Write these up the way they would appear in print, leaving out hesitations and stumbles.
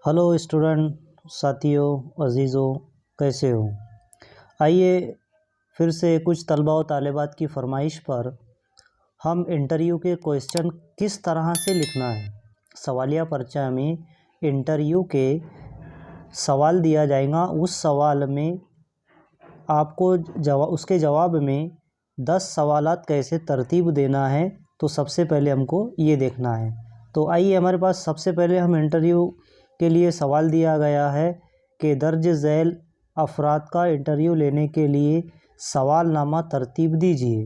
Hello student साथियों, अजीज़ों, कैसे हो। आइए फिर से कुछ तलबा व तालिबात की फरमाइश पर हम इंटरव्यू के क्वेश्चन किस तरह से लिखना है, सवालिया पर्चा में इंटरव्यू के सवाल दिया जाएगा। उस सवाल में आपको उसके जवाब में 10 सवालात कैसे तरतीब देना है, तो सबसे पहले हमको ये देखना है। तो आइए, हमारे पास सबसे पहले हम इंटरव्यू के लिए सवाल दिया गया है कि दर्ज झैल अफराद का इंटरव्यू लेने के लिए सवालनामा तरतीब दीजिए,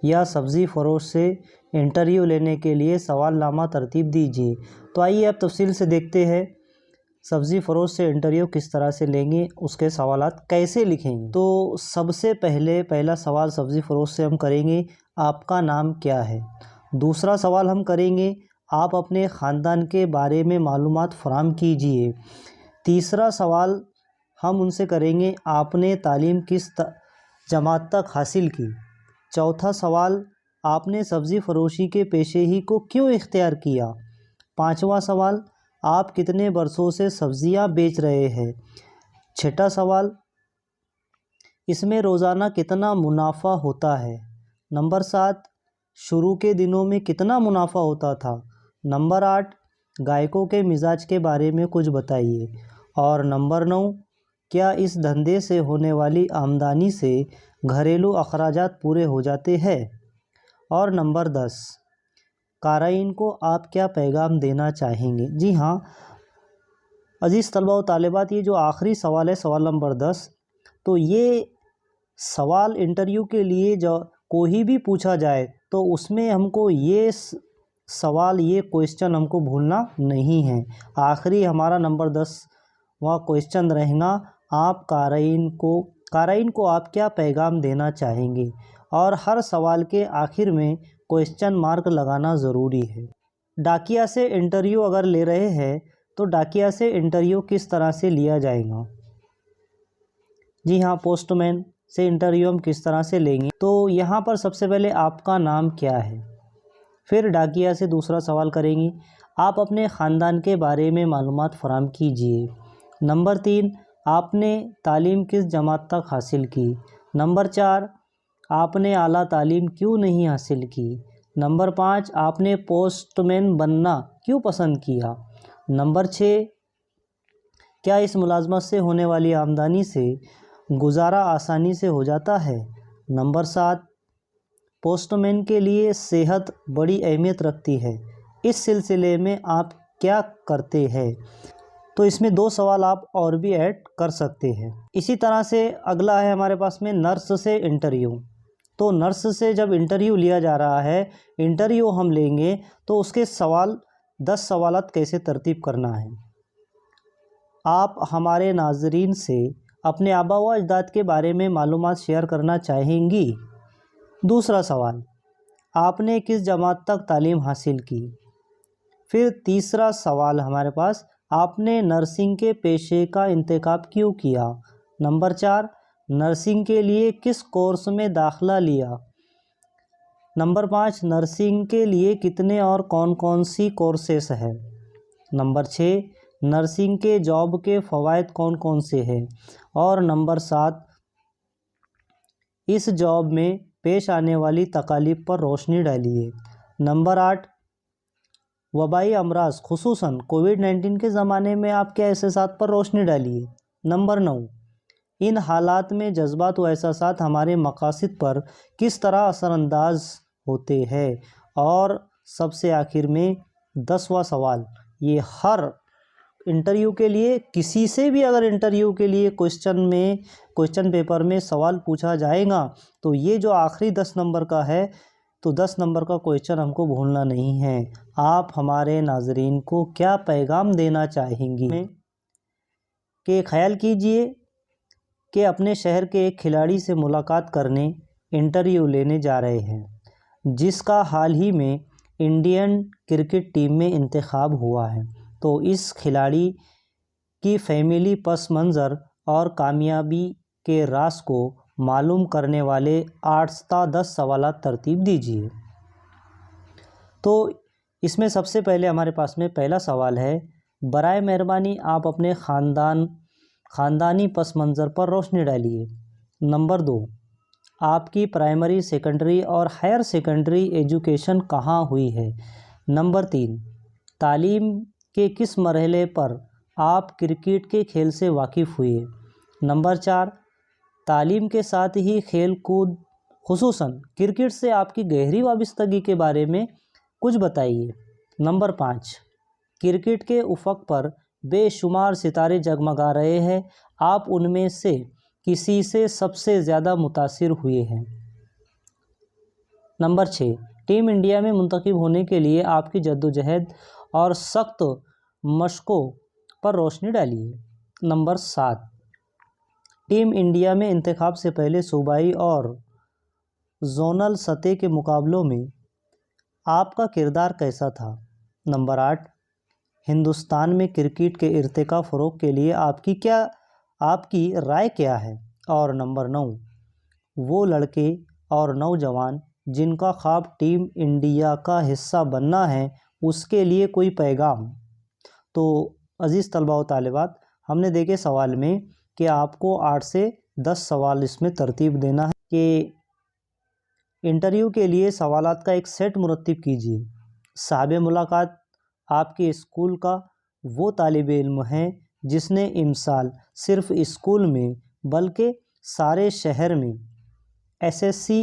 या सब्ज़ी फ़रोश से इंटरव्यू लेने के लिए सवालनामा तरतीब दीजिए। तो आइए अब तफसील से देखते हैं सब्ज़ी फ़रोश से इंटरव्यू किस तरह से लेंगे, उसके सवालात कैसे लिखेंगे। तो सबसे पहला सवाल सब्ज़ी फ़रोश से हम करेंगे, आपका नाम क्या है। दूसरा सवाल हम करेंगे, आप अपने ख़ानदान के बारे में मालूमात फ़राहम कीजिए। तीसरा सवाल हम उनसे करेंगे, आपने तालीम किस जमात तक हासिल की। चौथा सवाल, आपने सब्ज़ी फ़रोशी के पेशे ही को क्यों इख्तियार किया। पाँचवा सवाल, आप कितने बरसों से सब्ज़ियां बेच रहे हैं। छठा सवाल, इसमें रोज़ाना कितना मुनाफा होता है। नंबर 7, शुरू के दिनों में कितना मुनाफा होता था। नंबर 8, गायकों के मिजाज के बारे में कुछ बताइए। और नंबर 9, क्या इस धंधे से होने वाली आमदनी से घरेलू अखराजात पूरे हो जाते हैं। और नंबर 10, क़ारीन को आप क्या पैगाम देना चाहेंगे। जी हाँ अज़ीज़ तलबा व तालिबात, ये जो आखिरी सवाल है, सवाल नंबर 10, तो ये सवाल इंटरव्यू के लिए जो कोई भी पूछा जाए तो उसमें हमको ये सवाल, ये क्वेश्चन हमको भूलना नहीं है। आखिरी हमारा नंबर 10 वह क्वेश्चन रहेगा, आप क़ारीन को आप क्या पैगाम देना चाहेंगे। और हर सवाल के आखिर में क्वेश्चन मार्क लगाना ज़रूरी है। डाकिया से इंटरव्यू अगर ले रहे हैं तो डाकिया से इंटरव्यू किस तरह से लिया जाएगा। जी हाँ, पोस्टमैन से इंटरव्यू हम किस तरह से लेंगे। तो यहाँ पर सबसे पहले आपका नाम क्या है। फिर डाकिया से दूसरा सवाल करेंगे, आप अपने ख़ानदान के बारे में मालूमात फ़राहम कीजिए। नंबर 3, आपने तालीम किस जमात तक हासिल की। नंबर 4, आपने आला तालीम क्यों नहीं हासिल की। नंबर 5, आपने पोस्टमैन बनना क्यों पसंद किया। नंबर 6, क्या इस मुलाजमत से होने वाली आमदनी से गुजारा आसानी से हो जाता है। नंबर 7, पोस्टमैन के लिए सेहत बड़ी अहमियत रखती है, इस सिलसिले में आप क्या करते हैं। तो इसमें 2 सवाल आप और भी ऐड कर सकते हैं। इसी तरह से अगला है हमारे पास में नर्स से इंटरव्यू। तो नर्स से जब इंटरव्यू लिया जा रहा है, इंटरव्यू हम लेंगे तो उसके 10 सवालात कैसे तरतीब करना है। आप हमारे नाज़रीन से अपने आबा व अजदाद के बारे में मालूमात शेयर करना चाहेंगी। दूसरा सवाल, आपने किस जमात तक तालीम हासिल की। फिर तीसरा सवाल हमारे पास, आपने नर्सिंग के पेशे का इंतखाब क्यों किया। नंबर 4, नर्सिंग के लिए किस कोर्स में दाखिला लिया। नंबर 5, नर्सिंग के लिए कितने और कौन कौन सी कोर्सेस है। नंबर 6, नर्सिंग के जॉब के फ़वाइद कौन कौन से हैं। और नंबर 7, इस जॉब में पेश आने वाली तकालीफ पर रोशनी डालिए। नंबर 8, वबाई अमराज खुसूसन कोविड-19 के ज़माने में आपके एहसासात पर रोशनी डालिए। नंबर 9, इन हालात में जज्बात व एहसासात हमारे मकासद पर किस तरह असरअंदाज होते हैं। और सबसे आखिर में 10वां सवाल, ये हर इंटरव्यू के लिए, किसी से भी अगर इंटरव्यू के लिए क्वेश्चन पेपर में सवाल पूछा जाएगा तो ये जो आखिरी 10 नंबर का है, तो 10 नंबर का क्वेश्चन हमको भूलना नहीं है। आप हमारे नाज़रीन को क्या पैगाम देना चाहेंगी कि ख्याल कीजिए कि अपने शहर के एक खिलाड़ी से मुलाकात करने इंटरव्यू लेने जा रहे हैं, जिसका हाल ही में इंडियन क्रिकेट टीम में इंतखाब हुआ है। तो इस खिलाड़ी की फैमिली पस मंज़र और कामयाबी के राज को मालूम करने वाले 8 से 10 सवालात तरतीब दीजिए। तो इसमें सबसे पहले हमारे पास में पहला सवाल है, برائے مہربانی آپ اپنے خاندانی پس منظر پر روشنی ڈالیے۔ نمبر 2، آپ کی پرائمری، سیکنڈری اور ہائر سیکنڈری ایجوکیشن کہاں ہوئی ہے؟ نمبر 3، تعلیم کے کس مرحلے پر آپ کرکٹ کے کھیل سے واقف ہوئے؟ نمبر 4، تعلیم کے ساتھ ہی کھیل کود خصوصاً کرکٹ سے آپ کی گہری وابستگی کے بارے میں کچھ بتائیے۔ نمبر 5، کرکٹ کے افق پر بے شمار ستارے جگمگا رہے ہیں، آپ ان میں سے کسی سے سب سے زیادہ متاثر ہوئے ہیں؟ نمبر 6، ٹیم انڈیا میں منتخب ہونے کے لیے آپ کی جدوجہد اور سخت مشقوں پر روشنی ڈالیے۔ نمبر 7، ٹیم انڈیا میں انتخاب سے پہلے صوبائی اور زونل سطح کے مقابلوں میں آپ کا کردار کیسا تھا؟ نمبر 8، ہندوستان میں کرکٹ کے ارتقاء فروغ کے لیے آپ کی رائے کیا ہے؟ اور نمبر 9، وہ لڑکے اور نوجوان جن کا خواب ٹیم انڈیا کا حصہ بننا ہے، اس کے لیے کوئی پیغام؟ تو عزیز طلباء و طالبات، ہم نے دیکھے سوال میں کہ آپ کو 8 سے 10 سوال اس میں ترتیب دینا ہے کہ انٹرویو کے لیے سوالات کا ایک سیٹ مرتب کیجیے۔ صاحب ملاقات آپ کے اسکول کا وہ طالب علم ہے جس نے امسال صرف اسکول میں بلکہ سارے شہر میں SSC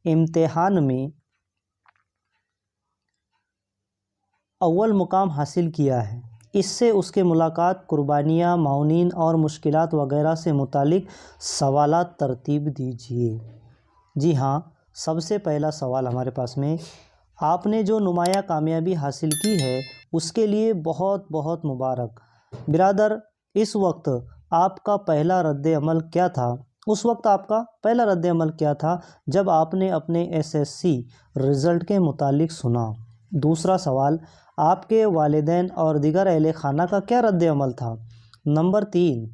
امتحان میں اول مقام حاصل کیا ہے۔ اس سے اس کے ملاقات، قربانیاں، معاونین اور مشکلات وغیرہ سے متعلق سوالات ترتیب دیجیے۔ جی ہاں، سب سے پہلا سوال ہمارے پاس میں، آپ نے جو نمایاں کامیابی حاصل کی ہے اس کے لیے بہت بہت مبارک۔ برادر، اس وقت آپ کا پہلا رد عمل کیا تھا جب آپ نے اپنے SSC رزلٹ کے متعلق سنا؟ دوسرا سوال، آپ کے والدین اور دیگر اہل خانہ کا کیا رد عمل تھا؟ نمبر 3،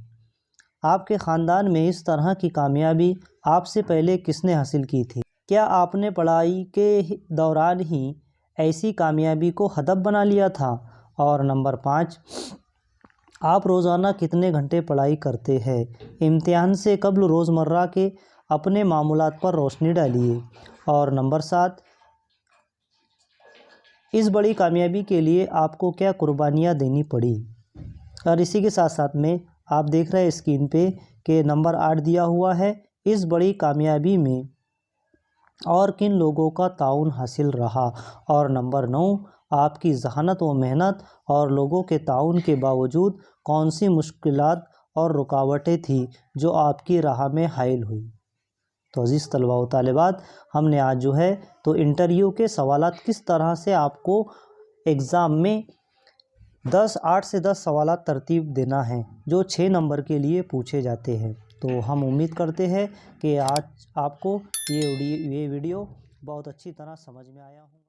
آپ کے خاندان میں اس طرح کی کامیابی آپ سے پہلے کس نے حاصل کی تھی؟ کیا آپ نے پڑھائی کے دوران ہی ایسی کامیابی کو ہدف بنا لیا تھا؟ اور نمبر 5، آپ روزانہ کتنے گھنٹے پڑھائی کرتے ہیں؟ امتحان سے قبل روزمرہ کے اپنے معمولات پر روشنی ڈالیے۔ اور نمبر 7، اس بڑی کامیابی کے لیے آپ کو کیا قربانیاں دینی پڑی؟ اور اسی کے ساتھ ساتھ میں آپ دیکھ رہے ہیں اسکرین پہ کہ نمبر 8 دیا ہوا ہے، اس بڑی کامیابی میں اور کن لوگوں کا تعاون حاصل رہا؟ اور نمبر 9، آپ کی ذہانت و محنت اور لوگوں کے تعاون کے باوجود کون سی مشکلات اور رکاوٹیں تھیں جو آپ کی راہ میں حائل ہوئی؟ تو عزیز طلباء و طالبات، ہم نے آج تو انٹرویو کے سوالات کس طرح سے آپ کو ایگزام میں 8 سے 10 سوالات ترتیب دینا ہے جو 6 نمبر کے لیے پوچھے جاتے ہیں۔ تو ہم امید کرتے ہیں کہ آج آپ کو یہ ویڈیو بہت اچھی طرح سمجھ میں آیا ہوں۔